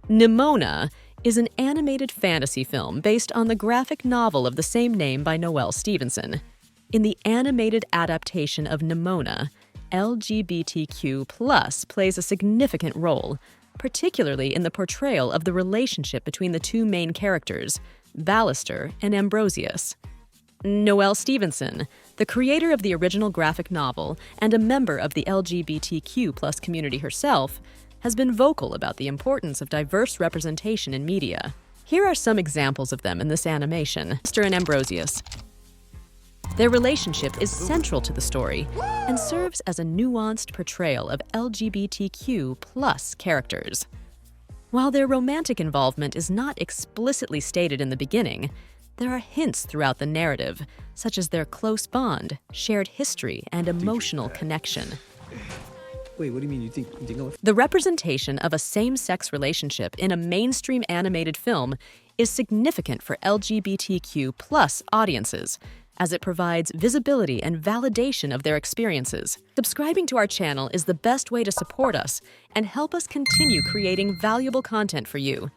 Nimona is an animated fantasy film based on the graphic novel of the same name by Noelle Stevenson. In the animated adaptation of Nimona, LGBTQ+ plays a significant role, particularly in the portrayal of the relationship between the two main characters, Ballister and Ambrosius. Noelle Stevenson, the creator of the original graphic novel and a member of the LGBTQ+ community herself, has been vocal about the importance of diverse representation in media. Here are some examples of them in this animation. Ballister and Ambrosius. Their relationship is central to the story and serves as a nuanced portrayal of LGBTQ+ characters. While their romantic involvement is not explicitly stated in the beginning, there are hints throughout the narrative, such as their close bond, shared history, and emotional connection. Wait, what do you mean? You think The representation of a same-sex relationship in a mainstream animated film is significant for LGBTQ+ audiences, as it provides visibility and validation of their experiences. Subscribing to our channel is the best way to support us and help us continue creating valuable content for you.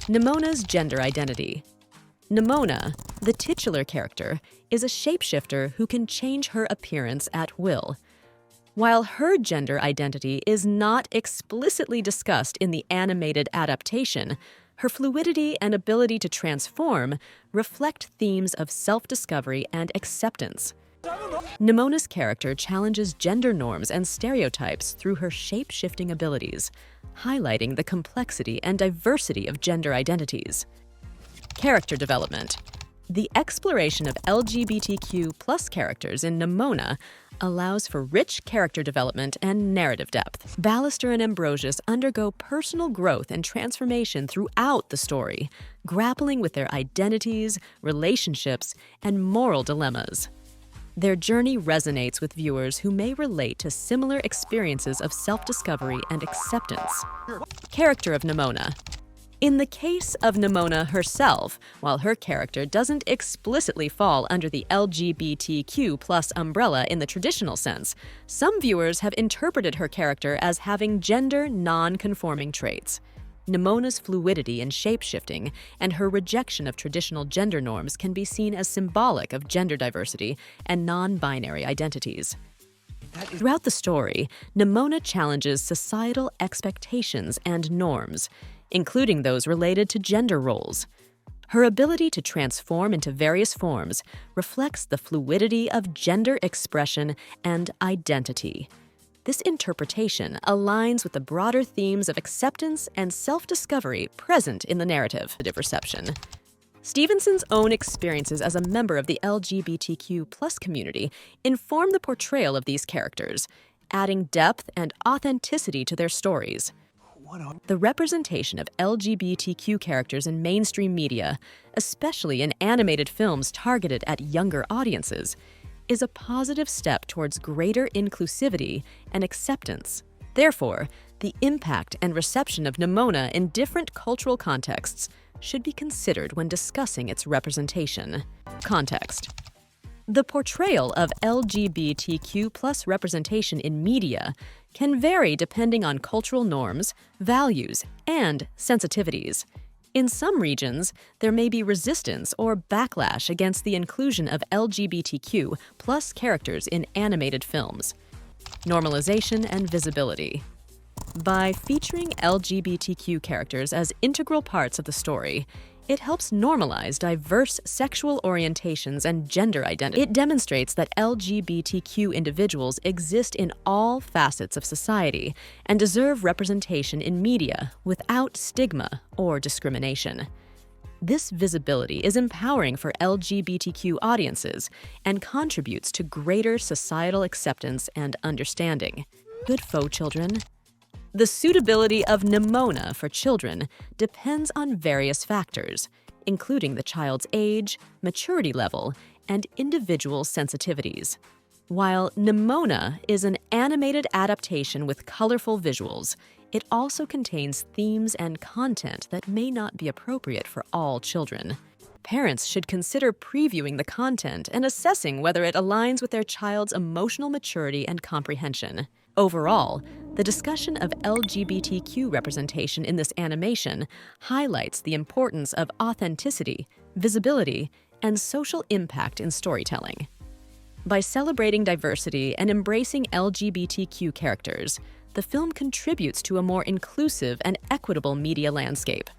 Nimona's gender identity. Nimona, the titular character, is a shapeshifter who can change her appearance at will. While her gender identity is not explicitly discussed in the animated adaptation, her fluidity and ability to transform reflect themes of self-discovery and acceptance. Nimona's character challenges gender norms and stereotypes through her shape-shifting abilities, highlighting the complexity and diversity of gender identities. Character development. The exploration of LGBTQ+ characters in Nimona allows for rich character development and narrative depth. Ballister and Ambrosius undergo personal growth and transformation throughout the story, grappling with their identities, relationships, and moral dilemmas. Their journey resonates with viewers who may relate to similar experiences of self-discovery and acceptance. Character of Nimona. In the case of Nimona herself, while her character doesn't explicitly fall under the LGBTQ+ umbrella in the traditional sense, some viewers have interpreted her character as having gender non-conforming traits. Nimona's fluidity and shape-shifting and her rejection of traditional gender norms can be seen as symbolic of gender diversity and non-binary identities. Throughout the story, Nimona challenges societal expectations and norms, including those related to gender roles. Her ability to transform into various forms reflects the fluidity of gender expression and identity. This interpretation aligns with the broader themes of acceptance and self-discovery present in the narrative. Reception. Stevenson's own experiences as a member of the LGBTQ+ community inform the portrayal of these characters, adding depth and authenticity to their stories. The representation of LGBTQ characters in mainstream media, especially in animated films targeted at younger audiences, is a positive step towards greater inclusivity and acceptance. Therefore, the impact and reception of Nimona in different cultural contexts should be considered when discussing its representation. Context. The portrayal of LGBTQ+ representation in media can vary depending on cultural norms, values, and sensitivities. In some regions, there may be resistance or backlash against the inclusion of LGBTQ+ characters in animated films. Normalization and visibility. By featuring LGBTQ characters as integral parts of the story, it helps normalize diverse sexual orientations and gender identity. It demonstrates that LGBTQ individuals exist in all facets of society and deserve representation in media without stigma or discrimination. This visibility is empowering for LGBTQ audiences and contributes to greater societal acceptance and understanding. Good for children. The suitability of Nimona for children depends on various factors, including the child's age, maturity level, and individual sensitivities. While Nimona is an animated adaptation with colorful visuals, it also contains themes and content that may not be appropriate for all children. Parents should consider previewing the content and assessing whether it aligns with their child's emotional maturity and comprehension. Overall, the discussion of LGBTQ representation in this animation highlights the importance of authenticity, visibility, and social impact in storytelling. By celebrating diversity and embracing LGBTQ characters, the film contributes to a more inclusive and equitable media landscape.